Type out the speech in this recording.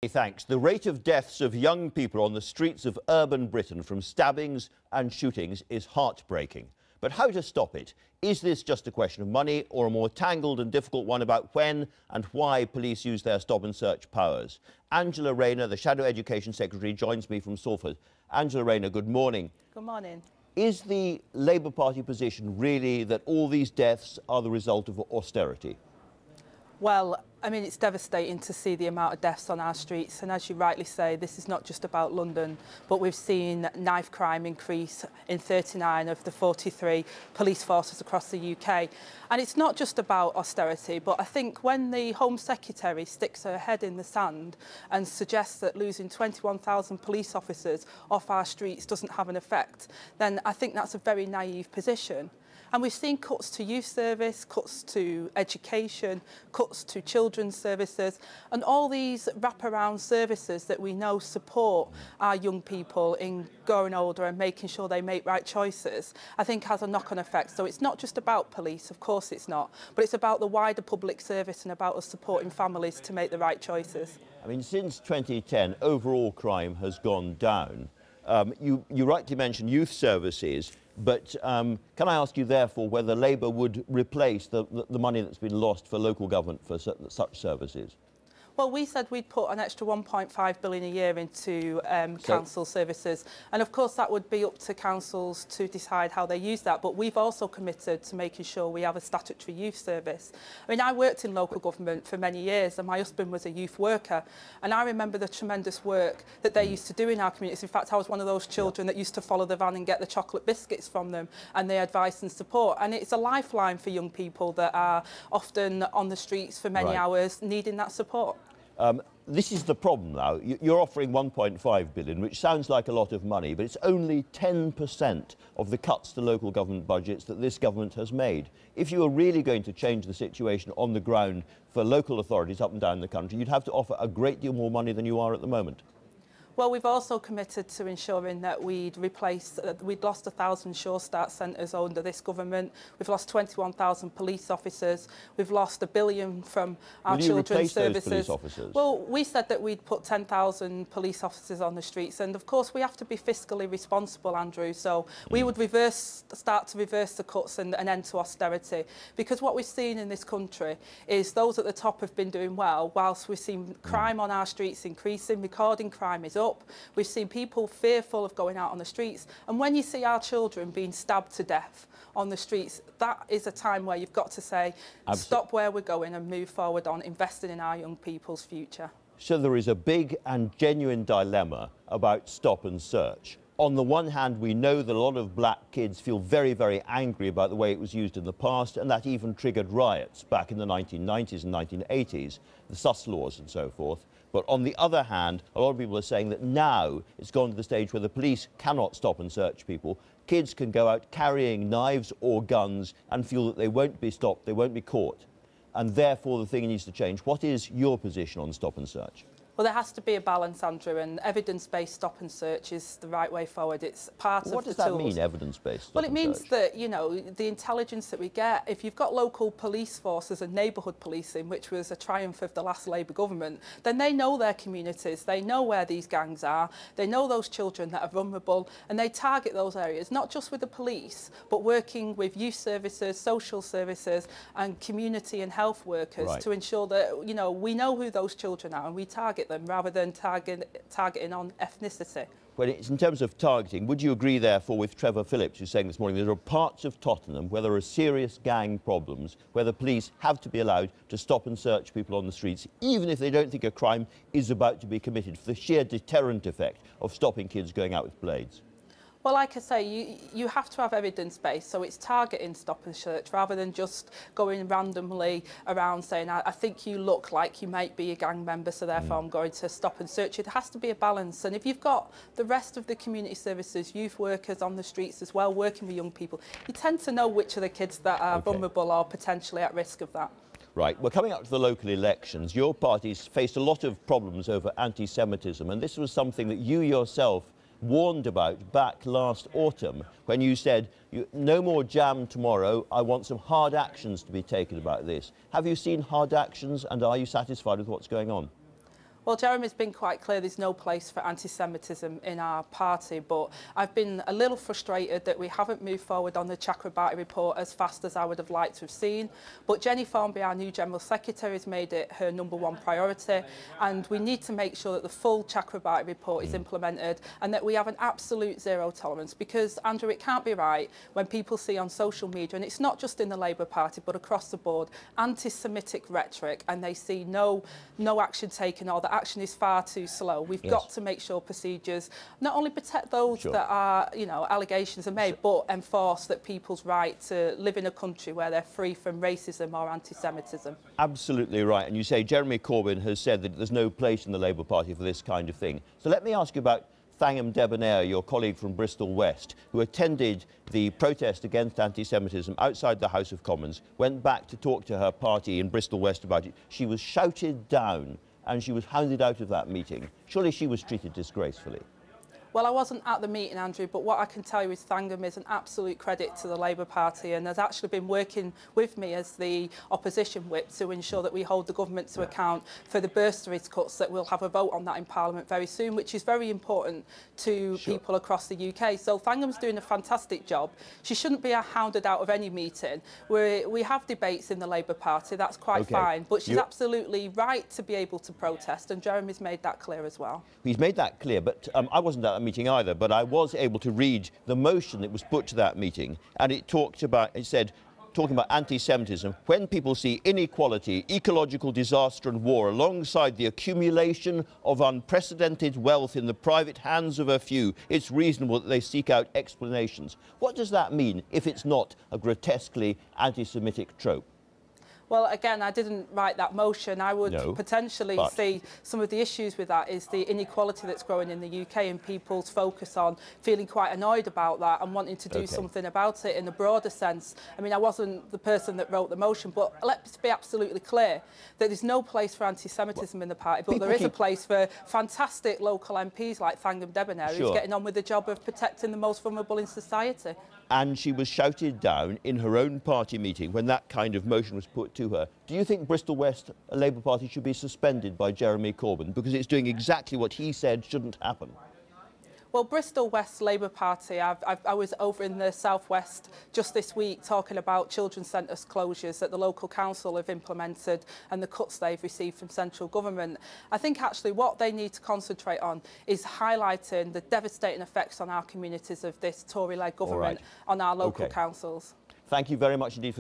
Thanks. The rate of deaths of young people on the streets of urban Britain from stabbings and shootings is heartbreaking. But how to stop it? Is this just a question of money or a more tangled and difficult one about when and why police use their stop and search powers? Angela Rayner, the Shadow Education Secretary, joins me from Salford. Angela Rayner, good morning. Good morning. Is the Labour Party position really that all these deaths are the result of austerity? Well, I mean, it's devastating to see the amount of deaths on our streets. And as you rightly say, this is not just about London, but we've seen knife crime increase in 39 of the 43 police forces across the UK. And it's not just about austerity, but I think when the Home Secretary sticks her head in the sand and suggests that losing 21,000 police officers off our streets doesn't have an effect, then I think that's a very naive position. And we've seen cuts to youth service, cuts to education, cuts to children's services, and all these wraparound services that we know support our young people in growing older and making sure they make right choices, I think has a knock-on effect. So it's not just about police, of course it's not, but it's about the wider public service and about us supporting families to make the right choices. I mean, since 2010, overall crime has gone down. You rightly mentioned youth services, but can I ask you, therefore, whether Labour would replace the money that's been lost for local government for such services? Well, we said we'd put an extra 1.5 billion a year into council services. And of course, that would be up to councils to decide how they use that. But we've also committed to making sure we have a statutory youth service. I mean, I worked in local government for many years and my husband was a youth worker. And I remember the tremendous work that they used to do in our communities. In fact, I was one of those children that used to follow the van and get the chocolate biscuits from them and their advice and support. And it's a lifeline for young people that are often on the streets for many hours needing that support. This is the problem now. You're offering 1.5 billion, which sounds like a lot of money, but it's only 10% of the cuts to local government budgets that this government has made. If you were really going to change the situation on the ground for local authorities up and down the country, you'd have to offer a great deal more money than you are at the moment. Well, we've also committed to ensuring that we'd lost 1,000 Sure Start centres under this government. We've lost 21,000 police officers. We've lost $1 billion from our children's services. Those police officers? Well, we said that we'd put 10,000 police officers on the streets, and of course we have to be fiscally responsible, Andrew. So we would start to reverse the cuts and an end to austerity, because what we've seen in this country is those at the top have been doing well, whilst we've seen crime on our streets increasing, recording crime is up. We've seen people fearful of going out on the streets. And when you see our children being stabbed to death on the streets, that is a time where you've got to say, stop where we're going and move forward on investing in our young people's future. So there is a big and genuine dilemma about stop and search. On the one hand, we know that a lot of black kids feel very, very angry about the way it was used in the past, and that even triggered riots back in the 1990s and 1980s, the sus laws and so forth. But on the other hand, a lot of people are saying that now it's gone to the stage where the police cannot stop and search people. Kids can go out carrying knives or guns and feel that they won't be stopped, they won't be caught. And therefore the thing needs to change. What is your position on stop and search? Well, there has to be a balance, Andrew, and evidence-based stop and search is the right way forward. It's part of the tools. What does that mean, evidence-based? Well, it means that, you know, the intelligence that we get, if you've got local police forces and neighbourhood policing, which was a triumph of the last Labour government, then they know their communities, they know where these gangs are, they know those children that are vulnerable, and they target those areas, not just with the police, but working with youth services, social services, and community and health workers to ensure that, you know, we know who those children are and we target them rather than targeting on ethnicity. Well, in terms of targeting, would you agree, therefore, with Trevor Phillips, who's saying this morning there are parts of Tottenham where there are serious gang problems, where the police have to be allowed to stop and search people on the streets, even if they don't think a crime is about to be committed, for the sheer deterrent effect of stopping kids going out with blades? Well, like I say, you have to have evidence-based, so it's targeting stop and search rather than just going randomly around saying, I think you look like you might be a gang member, so therefore I'm going to stop and search you. There has to be a balance. And if you've got the rest of the community services, youth workers on the streets as well, working with young people, you tend to know which are the kids that are vulnerable or potentially at risk of that. Right, we're coming up to the local elections. Your party's faced a lot of problems over anti-Semitism, and this was something that you yourself warned about back last autumn when you said, no more jam tomorrow, I want some hard actions to be taken about this. Have you seen hard actions and are you satisfied with what's going on? Well, Jeremy's been quite clear there's no place for anti-Semitism in our party, but I've been a little frustrated that we haven't moved forward on the Chakrabarti report as fast as I would have liked to have seen. But Jenny Formby, our new General Secretary, has made it her #1 priority, and we need to make sure that the full Chakrabarti report is implemented and that we have an absolute zero tolerance, because, Andrew, it can't be right when people see on social media, and it's not just in the Labour Party but across the board, anti-Semitic rhetoric, and they see no action taken, or that action is far too slow. We've got to make sure procedures not only protect those that are, allegations are made, but enforce that people's right to live in a country where they're free from racism or anti-Semitism. Absolutely right. And you say Jeremy Corbyn has said that there's no place in the Labour Party for this kind of thing. So let me ask you about Thangham Debonair, your colleague from Bristol West, who attended the protest against anti-Semitism outside the House of Commons, went back to talk to her party in Bristol West about it. She was shouted down and she was hounded out of that meeting. Surely she was treated disgracefully. Well, I wasn't at the meeting, Andrew, but what I can tell you is Thangham is an absolute credit to the Labour Party and has actually been working with me as the opposition whip to ensure that we hold the government to account for the bursaries cuts, that we'll have a vote on that in Parliament very soon, which is very important to people across the UK. So Thangham's doing a fantastic job. She shouldn't be hounded out of any meeting. We have debates in the Labour Party, that's quite fine, but she's absolutely right to be able to protest, and Jeremy's made that clear as well. He's made that clear, but I wasn't at that meeting either, but I was able to read the motion that was put to that meeting, and it talked about, it said, talking about anti-Semitism, when people see inequality, ecological disaster and war alongside the accumulation of unprecedented wealth in the private hands of a few, it's reasonable that they seek out explanations. What does that mean if it's not a grotesquely anti-Semitic trope? Well, again, I didn't write that motion. I would potentially see some of the issues with that is the inequality that's growing in the UK and people's focus on feeling quite annoyed about that and wanting to do something about it in a broader sense. I mean, I wasn't the person that wrote the motion, but let's be absolutely clear that there's no place for anti-Semitism in the party, but there is a place for fantastic local MPs like Thangham Debonair, who's getting on with the job of protecting the most vulnerable in society. And she was shouted down in her own party meeting when that kind of motion was put to her. Do you think Bristol West Labour Party should be suspended by Jeremy Corbyn because it's doing exactly what he said shouldn't happen? Well, Bristol West Labour Party, I was over in the southwest just this week talking about children's centres closures that the local council have implemented and the cuts they've received from central government. I think actually what they need to concentrate on is highlighting the devastating effects on our communities of this Tory-led government on our local councils. Thank you very much indeed for